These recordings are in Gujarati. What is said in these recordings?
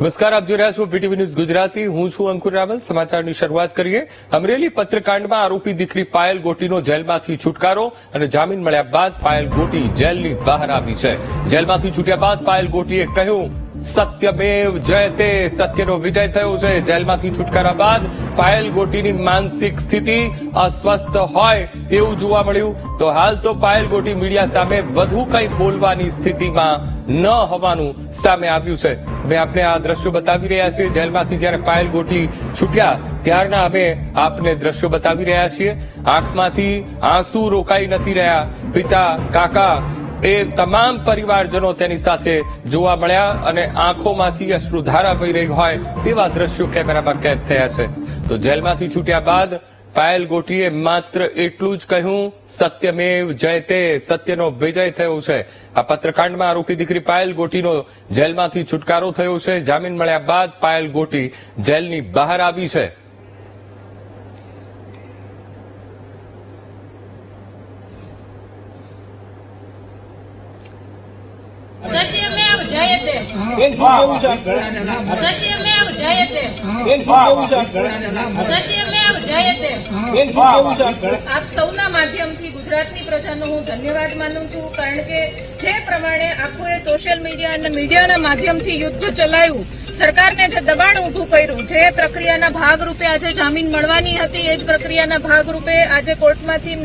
નમસ્કાર, આપ જોઈ રહ્યા છો વીટીવી ન્યૂઝ ગુજરાતી. હું છું અંકુર રાવલ. સમાચારની શરૂઆત કરીએ. અમરેલી પત્રકાંડમાં આરોપી દીકરી પાયલ ગોટીનો જેલમાંથી છુટકારો અને જામીન મળ્યા બાદ પાયલ ગોટી જેલની બહાર આવી છે. જેલમાંથી છૂટ્યા બાદ પાયલ ગોટીએ કહ્યું, સત્યમેવ જયતે, સત્યનો વિજય થયો છે. જેલમાંથી છુટકારા બાદ પાયલ ગોટીની માનસિક સ્થિતિ અસ્વસ્થ હોય તેવું જોવા મળ્યું. તો હાલ તો પાયલ ગોટી મીડિયા સામે વધુ કંઈ બોલવાની સ્થિતિમાં ન હોવાનું સામે આવ્યું છે. અમે આપને આ દ્રશ્યો બતાવી રહ્યા છીએ. જેલમાંથી જ્યારે પાયલ ગોટી છૂટ્યા ત્યારના અમે આપને દ્રશ્યો બતાવી રહ્યા છીએ. આંખમાંથી આંસુ રોકાઈ નથી રહ્યા. પિતા, કાકા, એ તમામ પરિવારજનો તેની સાથે જોવા મળ્યા અને આંખોમાંથી અશ્રુધારા વહી રહી હોય તેવા દ્રશ્યો કેમેરામાં કેદ થયા છે. તો જેલમાંથી છૂટ્યા બાદ પાયલ ગોટીએ માત્ર એટલું જ કહ્યું, સત્યમેવ જયતે, સત્યનો વિજય થયો છે. આ પત્રકાંડમાં આરોપી દીકરી પાયલ ગોટીનો જેલમાંથી છુટકારો થયો છે. જામીન મળ્યા બાદ પાયલ ગોટી જેલની બહાર આવી છે. સત્યમેવ જયતે, સત્યમેવ જયતે, સત્યમેવ જયતે. આપ સૌના માધ્યમથી ગુજરાતની પ્રજાનો હું ધન્યવાદ માનું છું, કારણ કે જે પ્રમાણે આખું એ સોશિયલ મીડિયા અને મીડિયાના માધ્યમથી યુદ્ધ ચલાવ્યું, સરકારને જે દબાણ ઉભું કર્યું, જે પ્રક્રિયાના ભાગરૂપે આજે જામીન મળવાની હતી એ જ પ્રક્રિયાના ભાગરૂપે આજે કોર્ટમાંથી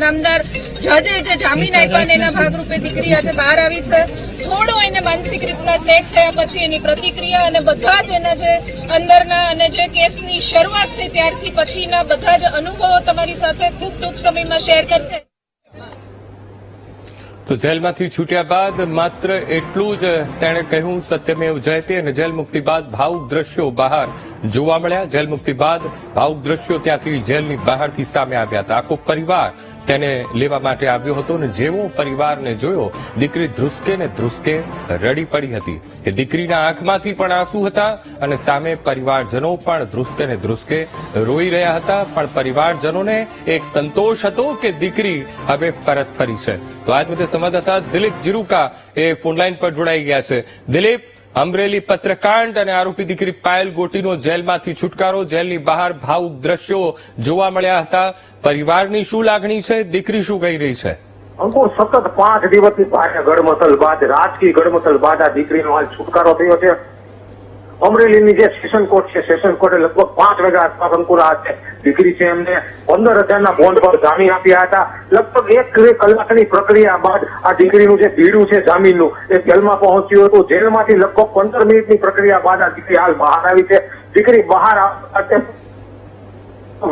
નામદાર જજે જે જામીન આપ્યા ને એના ભાગરૂપે દીકરી આજે બહાર આવી છે. થોડું એને માનસિક રીતના સેટ થયા પછી એની પ્રતિક્રિયા અને બધા જ એના જે અંદરના અને જે કેસની શરૂઆત થઈ ત્યારથી પછીના બધા જ અનુભવો તમારી સાથે ખૂબ ટૂંક સમયમાં શેર કરશે. તો જેલમાંથી છૂટ્યા બાદ માત્ર એટલું જ તેણે કહ્યું, સત્યમેવ જયતે. અને જેલ મુક્તિ બાદ ભાવુક દ્રશ્યો બહાર જોવા મળ્યા. જેલ મુક્તિ બાદ ભાવુક દ્રશ્યો ત્યાંથી જેલની બહારથી સામે આવ્યા હતા. આખો પરિવાર તેને લેવા માટે આવ્યો હતો અને જેવો પરિવારને જોયો, દીકરી ધ્રુસકે ને ધ્રુસકે રડી પડી હતી. એ દીકરીના આંખમાંથી પણ આંસુ હતા અને સામે પરિવારજનો પણ ધ્રુસકે ને ધ્રુસકે રોઈ રહ્યા હતા. પણ પરિવારજનોને એક સંતોષ હતો કે દીકરી હવે પરત ફરી છે. તો આજ મુદ્દે સંવાદદાતા દિલીપ જીરુકા એ ફોનલાઈન પર જોડાઈ ગયા છે. દિલીપ, અમરેલી પત્રકાંડ અને આરોપી દીકરી પાયલ ગોટીનો જેલમાંથી છુટકારો, જેલની બહાર ભાવુક દ્રશ્યો જોવા મળ્યા હતા. પરિવારની શું લાગણી છે? દીકરી શું કહી રહી છે? અંકુર, સતત 5 દિવસની ભારે ગડમથલ બાદ, રાજકીય ગડમથલ બાદ આ દીકરીનો હાલ છુટકારો થયો છે. અમરેલીની જે સેશન કોર્ટ છે, સેશન કોર્ટે લગભગ 5 વાગ્યા આસપાસ અંકુર આ દીકરી છે એમને 15,000ના બોન્ડ પર જામીન આપ્યા હતા. લગભગ 1 કલાકની પ્રક્રિયા બાદ આ દીકરીનું જે બીડું છે જામીનનું એ જેલમાં પહોંચ્યું હતું. જેલમાંથી લગભગ 15 મિનિટની પ્રક્રિયા બાદ આ દીકરી હાલ બહાર આવી છે. દીકરી બહાર આવતા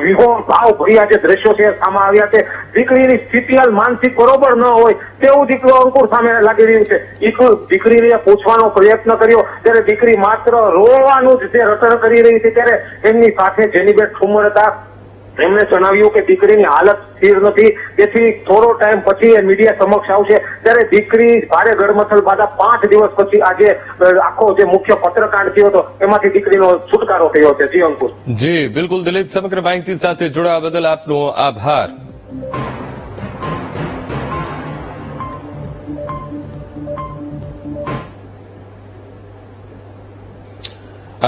વિહોણ ભાવ ભર્યા જે દ્રશ્યો છે સામે આવ્યા છે. દીકરીની સ્થિતિ હાલ માનસિક બરોબર ન હોય તેવું દીકરો અંકુર સામે લાગી રહ્યું છે. દીકરીને પૂછવાનો પ્રયત્ન કર્યો ત્યારે દીકરી માત્ર રોવાનું જ જે રટણ કરી રહી છે. ત્યારે એમની સાથે જેનીબેન ઠુમર હતા, એમણે જણાવ્યું કે દીકરીની હાલત સ્થિર નથી, તેથી થોડો ટાઈમ પછી એ મીડિયા સમક્ષ આવશે. ત્યારે દીકરી ભારે ગડમથલ બાદ 5 દિવસ પછી આજે આખો જે મુખ્ય પત્રકાંડ થયો હતો એમાંથી દીકરીનો છુટકારો થયો છે. જી અંકુર. જી બિલકુલ દિલીપ, સમગ્ર માહિતી સાથે જોડાવા બદલ આપનો આભાર.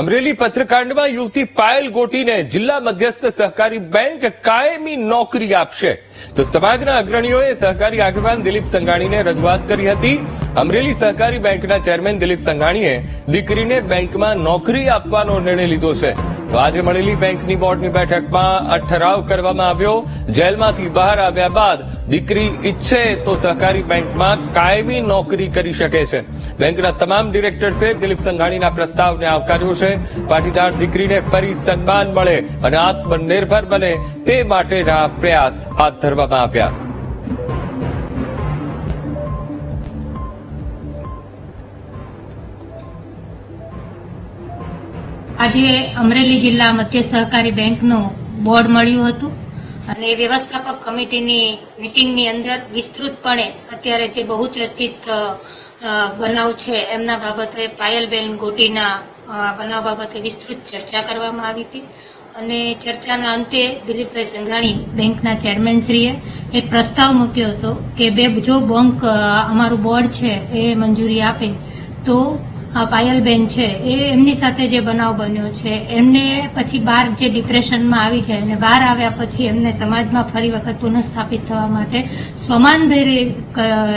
અમરેલી પત્રકાંડમાં યુવતી પાયલ ગોટીને જિલ્લા મધ્યસ્થ સહકારી બેંક કાયમી નોકરી આપશે. તો સમાજના અગ્રણીઓએ સહકારી આગેવાન દિલીપ સંઘાણીને રજૂઆત કરી હતી. અમરેલી સહકારી બેંકના ચેરમેન દિલીપ સંઘાણીએ દીકરીને બેંકમાં નોકરી આપવાનો નિર્ણય લીધો છે. તો આજે મળેલી બેંકની બોર્ડની બેઠકમાં આ ઠરાવ કરવામાં આવ્યો. જેલમાંથી બહાર આવ્યા બાદ દીકરી ઈચ્છે તો સહકારી બેંકમાં કાયમી નોકરી કરી શકે છે. બેંકના તમામ ડિરેક્ટર્સે દિલીપ સંઘાણીના પ્રસ્તાવને આવકાર્યો છે. પાટીદાર દીકરીને ફરી સન્માન મળે અને આત્મનિર્ભર બને તે માટેના પ્રયાસ હાથ ધરવામાં આવ્યા. આજે અમરેલી જિલ્લા મધ્ય સહકારી બેંકનું બોર્ડ મળ્યું હતું અને વ્યવસ્થાપક કમિટીની મીટિંગની અંદર વિસ્તૃતપણે અત્યારે જે બહુ ચર્ચિત બનાવ છે એમના બાબતે પાયલબેન ગોટીના બનાવ બાબતે વિસ્તૃત ચર્ચા કરવામાં આવી હતી. અને ચર્ચાના અંતે દિલીપભાઈ સંઘાણી બેંકના ચેરમેનશ્રીએ એક પ્રસ્તાવ મૂક્યો હતો કે જો બેંક અમારું બોર્ડ છે એ મંજૂરી આપે તો પાયલબેન છે એ એમની સાથે જે બનાવ બન્યો છે એમને પછી બહાર જે ડિપ્રેશનમાં આવી જાય અને બહાર આવ્યા પછી એમને સમાજમાં ફરી વખત પુનઃસ્થાપિત થવા માટે સ્વમાનભેર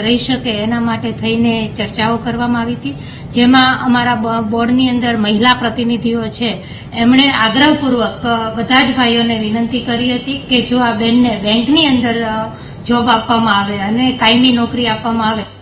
રહી શકે એના માટે થઈને ચર્ચાઓ કરવામાં આવી હતી, જેમાં અમારા બોર્ડની અંદર મહિલા પ્રતિનિધિઓ છે એમણે આગ્રહપૂર્વક બધા જ ભાઈઓને વિનંતી કરી હતી કે જો આ બેનને બેંકની અંદર જોબ આપવામાં આવે અને કાયમી નોકરી આપવામાં આવે